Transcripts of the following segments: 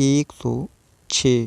106،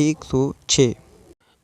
106۔